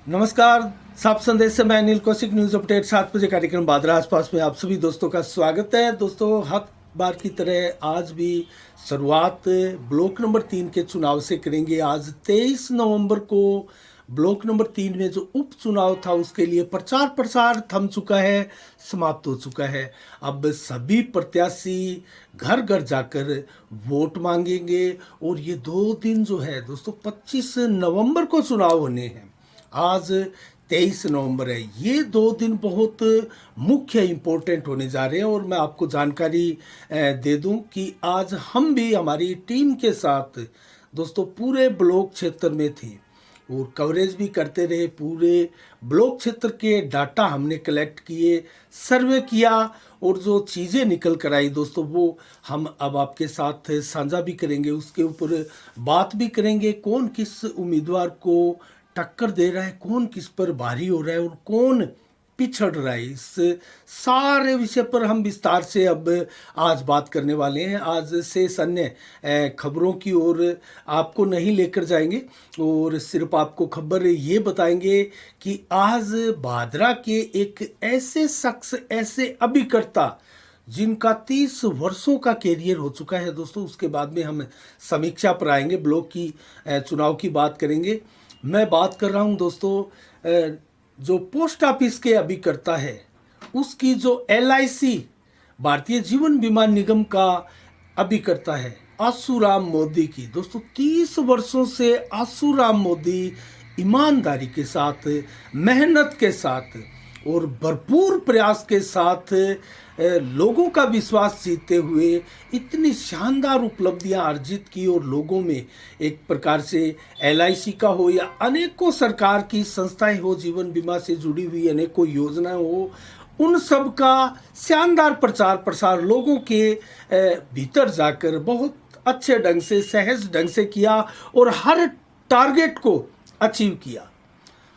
नमस्कार। साफ संदेश से मैं अनिल कौशिक। न्यूज अपडेट 7 बजे कार्यक्रम बादरा आसपास में आप सभी दोस्तों का स्वागत है। दोस्तों, हर बार की तरह आज भी शुरुआत ब्लॉक नंबर 3 के चुनाव से करेंगे। आज 23 नवंबर को ब्लॉक नंबर 3 में जो उपचुनाव था उसके लिए प्रचार प्रसार थम चुका है, समाप्त हो चुका है। अब सभी प्रत्याशी घर घर जाकर वोट मांगेंगे और ये 2 दिन जो है दोस्तों 25 नवंबर को चुनाव होने हैं। आज 23 नवंबर है। ये 2 दिन बहुत मुख्य इम्पोर्टेंट होने जा रहे हैं और मैं आपको जानकारी दे दूं कि आज हम भी हमारी टीम के साथ दोस्तों पूरे ब्लॉक क्षेत्र में थे और कवरेज भी करते रहे। पूरे ब्लॉक क्षेत्र के डाटा हमने कलेक्ट किए, सर्वे किया और जो चीज़ें निकल कर आई दोस्तों वो हम अब आपके साथ साझा भी करेंगे। उसके ऊपर बात भी करेंगे, कौन किस उम्मीदवार को टक्कर दे रहा है, कौन किस पर भारी हो रहा है और कौन पिछड़ रहा है। इस सारे विषय पर हम विस्तार से अब आज बात करने वाले हैं। आज से अन्य खबरों की ओर आपको नहीं लेकर जाएंगे और सिर्फ आपको खबर ये बताएंगे कि आज भादरा के एक ऐसे शख्स, ऐसे अभिकर्ता जिनका 30 वर्षों का कैरियर हो चुका है दोस्तों, उसके बाद में हम समीक्षा पर आएंगे, ब्लॉक की चुनाव की बात करेंगे। मैं बात कर रहा हूं दोस्तों जो पोस्ट ऑफिस के अभिकर्ता है उसकी जो LIC भारतीय जीवन बीमा निगम का अभिकर्ता है आसूराम मोदी की। दोस्तों 30 वर्षों से आसूराम मोदी ईमानदारी के साथ, मेहनत के साथ और भरपूर प्रयास के साथ लोगों का विश्वास जीतते हुए इतनी शानदार उपलब्धियां अर्जित की और लोगों में एक प्रकार से LIC का हो या अनेकों सरकार की संस्थाएं हो, जीवन बीमा से जुड़ी हुई अनेकों योजनाएं हो, उन सब का शानदार प्रचार प्रसार लोगों के भीतर जाकर बहुत अच्छे ढंग से, सहज ढंग से किया और हर टारगेट को अचीव किया।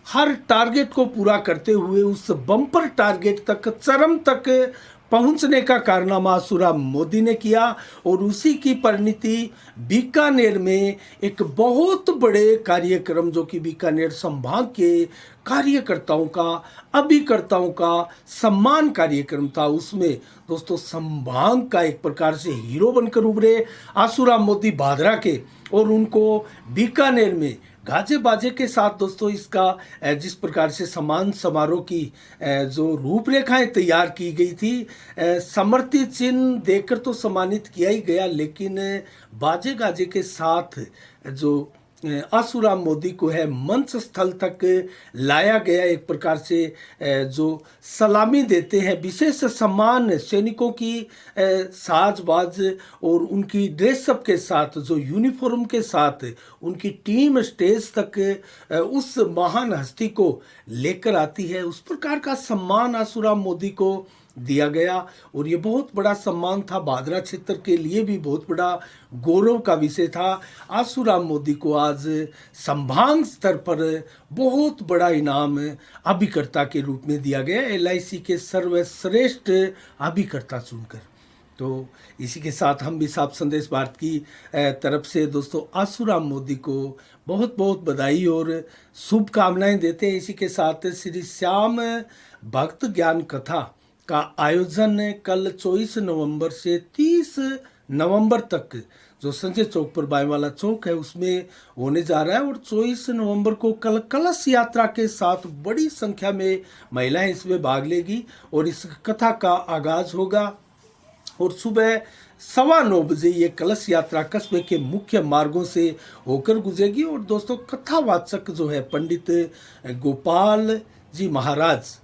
हर टारगेट को पूरा करते हुए उस बम्पर टारगेट तक, चरम तक पहुंचने का कारनामा आसूराम मोदी ने किया और उसी की परिणति बीकानेर में एक बहुत बड़े कार्यक्रम, जो कि बीकानेर संभाग के कार्यकर्ताओं का, अभिकर्ताओं का सम्मान कार्यक्रम था। उसमें दोस्तों संभाग का एक प्रकार से हीरो बनकर उभरे आसूराम मोदी भादरा के और उनको बीकानेर में गाजे बाजे के साथ दोस्तों इसका जिस प्रकार से सम्मान समारोह की जो रूपरेखाएं तैयार की गई थी, समृति चिन्ह देकर तो सम्मानित किया ही गया, लेकिन बाजे गाजे के साथ जो आसूराम मोदी को है मंच स्थल तक लाया गया। एक प्रकार से जो सलामी देते हैं, विशेष सम्मान सैनिकों की साजबाज और उनकी ड्रेसअप के साथ, जो यूनिफॉर्म के साथ उनकी टीम स्टेज तक उस महान हस्ती को लेकर आती है, उस प्रकार का सम्मान आसूराम मोदी को दिया गया और ये बहुत बड़ा सम्मान था। भादरा क्षेत्र के लिए भी बहुत बड़ा गौरव का विषय था। आसूराम मोदी को आज संभाग स्तर पर बहुत बड़ा इनाम अभिकर्ता के रूप में दिया गया, LIC के सर्वश्रेष्ठ अभिकर्ता चुनकर। तो इसी के साथ हम भी साफ संदेश भारत की तरफ से दोस्तों आसूराम मोदी को बहुत बहुत बधाई और शुभकामनाएं देते हैं। इसी के साथ श्री श्याम भक्त ज्ञान कथा का आयोजन कल 24 नवंबर से 30 नवंबर तक जो संजय चौक पर बाएं वाला चौक है उसमें होने जा रहा है और 24 नवंबर को कल कलश यात्रा के साथ बड़ी संख्या में महिलाएं इसमें भाग लेगी और इस कथा का आगाज होगा और सुबह 9:15 बजे ये कलश यात्रा कस्बे के मुख्य मार्गों से होकर गुजरेगी और दोस्तों कथावाचक जो है पंडित गोपाल जी महाराज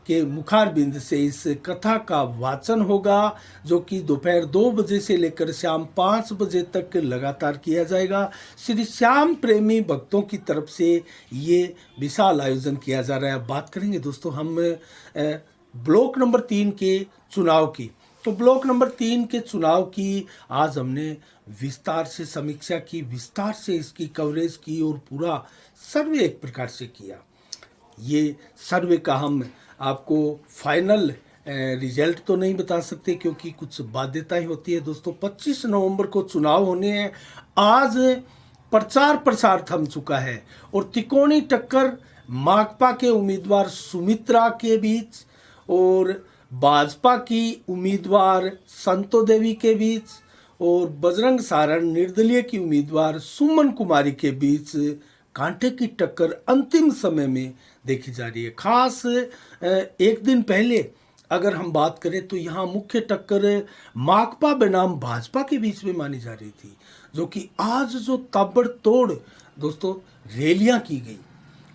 के मुखारबिंद से इस कथा का वाचन होगा, जो कि दोपहर 2 बजे से लेकर शाम 5 बजे तक लगातार किया जाएगा। श्री श्याम प्रेमी भक्तों की तरफ से ये विशाल आयोजन किया जा रहा है। बात करेंगे दोस्तों हम ब्लॉक नंबर 3 के चुनाव की। तो ब्लॉक नंबर 3 के चुनाव की आज हमने विस्तार से समीक्षा की, विस्तार से इसकी कवरेज की और पूरा सर्वे एक प्रकार से किया। ये सर्वे का हम आपको फाइनल रिजल्ट तो नहीं बता सकते क्योंकि कुछ बाध्यताएं होती है दोस्तों। 25 नवंबर को चुनाव होने हैं। आज प्रचार प्रसार थम चुका है और तिकोनी टक्कर माकपा के उम्मीदवार सुमित्रा के बीच और भाजपा की उम्मीदवार संतो देवी के बीच और बजरंग सारण निर्दलीय की उम्मीदवार सुमन कुमारी के बीच कांटे की टक्कर अंतिम समय में देखी जा रही है। खास एक दिन पहले अगर हम बात करें तो यहाँ मुख्य टक्कर माकपा बनाम भाजपा के बीच में मानी जा रही थी, जो कि आज जो ताबड़तोड़ दोस्तों रैलियां की गई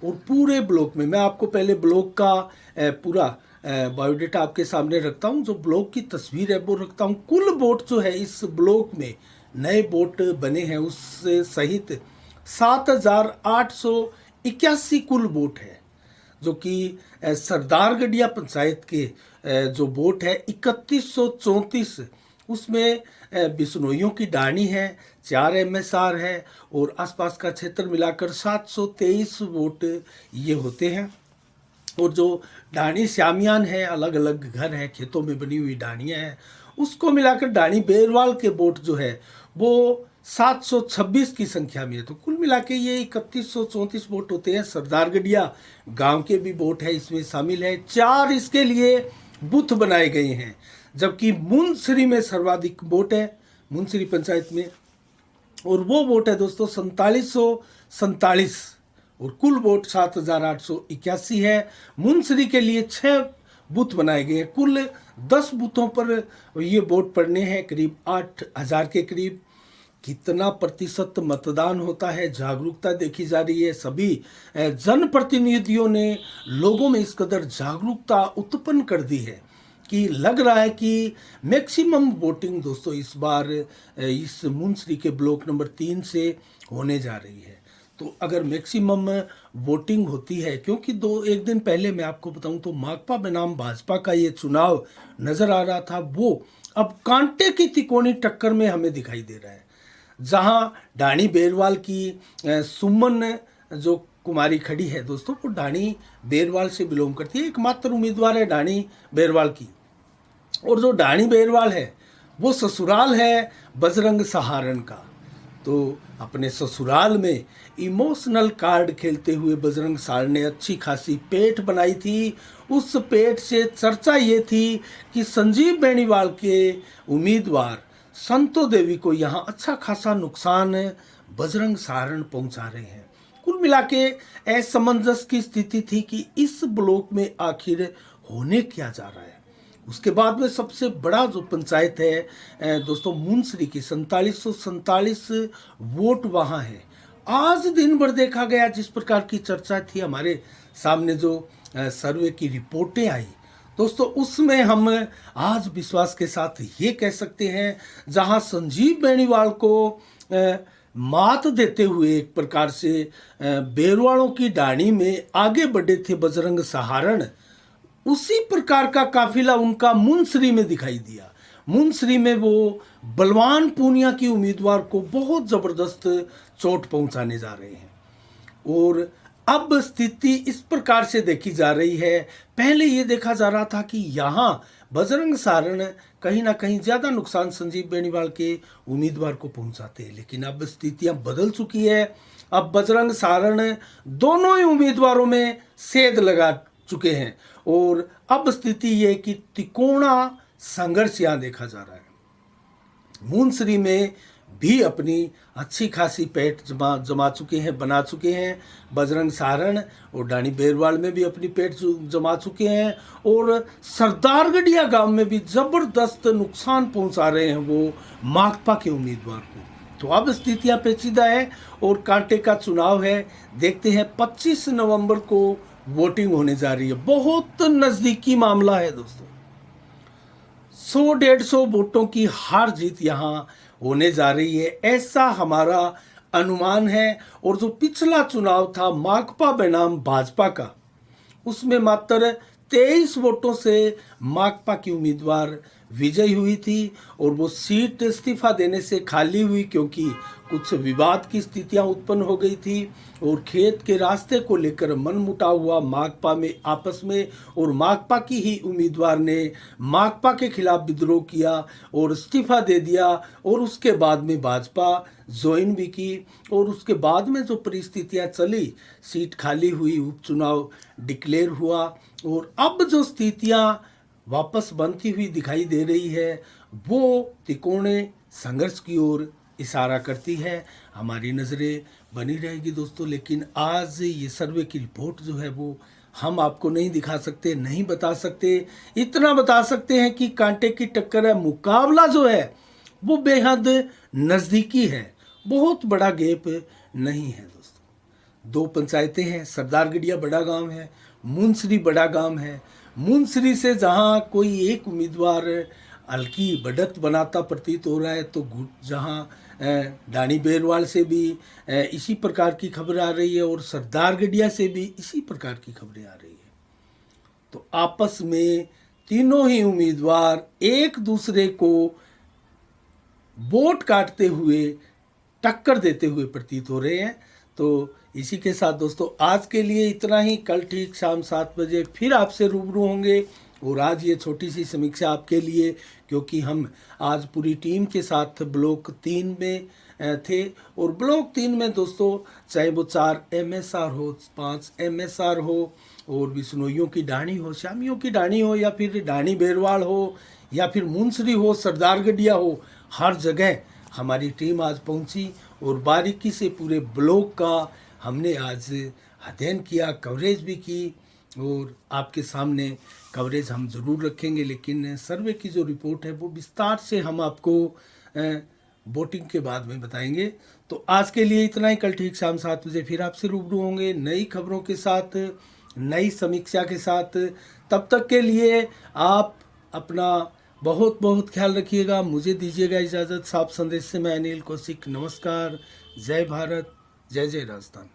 और पूरे ब्लॉक में, मैं आपको पहले ब्लॉक का पूरा बायोडेटा आपके सामने रखता हूं, जो ब्लॉक की तस्वीर है वो रखता हूं। कुल वोट जो है इस ब्लॉक में नए वोट बने हैं उससे सहित 7,881 कुल वोट है, जो कि सरदारगढ़िया पंचायत के जो वोट है 3134, उसमें बिश्नोइयों की डाणी है, 4 MSR है और आसपास का क्षेत्र मिलाकर 723 वोट ये होते हैं। और जो डाणी श्यामियान है, अलग अलग घर हैं, खेतों में बनी हुई डाणियाँ हैं, उसको मिलाकर डाणी बेरवाल के वोट जो है वो 726 की संख्या में है। तो कुल मिला के ये 3134 वोट होते हैं। सरदारगढ़िया गांव के भी वोट है इसमें शामिल है। 4 इसके लिए बूथ बनाए गए हैं, जबकि मुनसरी में सर्वाधिक वोट है, मुनसरी पंचायत में, और वो वोट है दोस्तों 4747 और कुल वोट 7,881 है। मुनसरी के लिए 6 बूथ बनाए गए हैं। कुल 10 बूथों पर ये वोट पड़ने हैं, करीब 8,000 के करीब। कितना प्रतिशत मतदान होता है, जागरूकता देखी जा रही है। सभी जनप्रतिनिधियों ने लोगों में इस कदर जागरूकता उत्पन्न कर दी है कि लग रहा है कि मैक्सिमम वोटिंग दोस्तों इस बार इस मुनसरी के ब्लॉक नंबर 3 से होने जा रही है। तो अगर मैक्सिमम वोटिंग होती है, क्योंकि एक दिन पहले मैं आपको बताऊं तो माकपा बनाम भाजपा का ये चुनाव नज़र आ रहा था, वो अब कांटे की तिकोनी टक्कर में हमें दिखाई दे रहा है। जहां डाणी बेरवाल की सुमन जो कुमारी खड़ी है दोस्तों, वो डाणी बेरवाल से बिलोंग करती है, एकमात्र उम्मीदवार है डाणी बेरवाल की। और जो डाणी बेरवाल है वो ससुराल है बजरंग सहारण का। तो अपने ससुराल में इमोशनल कार्ड खेलते हुए बजरंग सहारण ने अच्छी खासी पेठ बनाई थी। उस पेठ से चर्चा ये थी कि संजीव बेनीवाल के उम्मीदवार संतो देवी को यहाँ अच्छा खासा नुकसान बजरंग सहारण पहुंचा रहे हैं। कुल मिला के असमंजस की स्थिति थी कि इस ब्लॉक में आखिर होने क्या जा रहा है। उसके बाद में सबसे बड़ा जो पंचायत है दोस्तों मुनसरी की, 4747 वोट वहाँ है। आज दिन भर देखा गया जिस प्रकार की चर्चा थी, हमारे सामने जो सर्वे की रिपोर्टें आई दोस्तों, उसमें हम आज विश्वास के साथ ये कह सकते हैं, जहां संजीव बेनीवाल को मात देते हुए एक प्रकार से बेरवालों की डाणी में आगे बढ़े थे बजरंग सहारण, उसी प्रकार का काफिला उनका मुनसरी में दिखाई दिया। मुनसरी में वो बलवान पूनिया की उम्मीदवार को बहुत जबरदस्त चोट पहुंचाने जा रहे हैं। और अब स्थिति इस प्रकार से देखी जा रही है, पहले ये देखा जा रहा था कि यहाँ बजरंग सहारण कहीं ना कहीं ज़्यादा नुकसान संजीव बेनीवाल के उम्मीदवार को पहुंचाते हैं, लेकिन अब स्थितियां बदल चुकी है। अब बजरंग सहारण दोनों ही उम्मीदवारों में सेध लगा चुके हैं और अब स्थिति ये कि तिकोना संघर्ष यहाँ देखा जा रहा है। मुनसरी में भी अपनी अच्छी खासी पेट जमा चुके हैं, बना चुके हैं बजरंग सहारण, और डाणी बेरवाल में भी अपनी पेट जमा चुके हैं, और सरदारगढ़िया गांव में भी जबरदस्त नुकसान पहुंचा रहे हैं वो माकपा के उम्मीदवार को। तो अब स्थितियां पेचीदा है और कांटे का चुनाव है। देखते हैं 25 नवंबर को वोटिंग होने जा रही है। बहुत नजदीकी मामला है दोस्तों। 100-150 वोटों की हार जीत यहाँ होने जा रही है, ऐसा हमारा अनुमान है। और जो पिछला चुनाव था माकपा बनाम भाजपा का, उसमें मात्र 23 वोटों से माकपा की उम्मीदवार विजयी हुई थी और वो सीट इस्तीफा देने से खाली हुई क्योंकि कुछ विवाद की स्थितियां उत्पन्न हो गई थी और खेत के रास्ते को लेकर मनमुटाव हुआ माकपा में आपस में, और माकपा की ही उम्मीदवार ने माकपा के खिलाफ विद्रोह किया और इस्तीफा दे दिया और उसके बाद में भाजपा ज्वाइन भी की। और उसके बाद में जो परिस्थितियां चली, सीट खाली हुई, उपचुनाव डिक्लेयर हुआ और अब जो स्थितियां वापस बनती हुई दिखाई दे रही है वो त्रिकोणीय संघर्ष की ओर इशारा करती है। हमारी नज़रें बनी रहेगी दोस्तों, लेकिन आज ये सर्वे की रिपोर्ट जो है वो हम आपको नहीं दिखा सकते, नहीं बता सकते। इतना बता सकते हैं कि कांटे की टक्कर है, मुकाबला जो है वो बेहद नज़दीकी है, बहुत बड़ा गैप नहीं है दोस्तों। दो पंचायतें हैं, सरदारगढ़िया बड़ा गांव है, मुंसरी बड़ा गांव है। मुंसरी से जहां कोई एक उम्मीदवार हल्की बढ़त बनाता प्रतीत हो रहा है, तो जहां डाणी बेरवाल से भी इसी प्रकार की खबर आ रही है और सरदारगढ़िया से भी इसी प्रकार की खबरें आ रही है। तो आपस में तीनों ही उम्मीदवार एक दूसरे को वोट काटते हुए, टक्कर देते हुए प्रतीत हो रहे हैं। तो इसी के साथ दोस्तों आज के लिए इतना ही। कल ठीक शाम 7 बजे फिर आपसे रूबरू होंगे। और आज ये छोटी सी समीक्षा आपके लिए, क्योंकि हम आज पूरी टीम के साथ ब्लॉक 3 में थे। और ब्लॉक 3 में दोस्तों चाहे वो 4 MSR हो, 5 MSR हो, और बिश्नोइयों की डाणी हो, शामियों की डाणी हो, या फिर डाणी बेरवाल हो, या फिर मुंसरी हो, सरदारगढ़िया हो, हर जगह हमारी टीम आज पहुंची और बारीकी से पूरे ब्लॉक का हमने आज अध्ययन किया, कवरेज भी की। और आपके सामने कवरेज हम ज़रूर रखेंगे, लेकिन सर्वे की जो रिपोर्ट है वो विस्तार से हम आपको वोटिंग के बाद में बताएंगे। तो आज के लिए इतना ही। कल ठीक शाम 7 बजे फिर आपसे रूबरू होंगे नई खबरों के साथ, नई समीक्षा के साथ। तब तक के लिए आप अपना बहुत बहुत ख्याल रखिएगा। मुझे दीजिएगा इजाज़त। साफ संदेश से मैं अनिल कौशिक। नमस्कार। जय भारत, जय जय राजस्थान।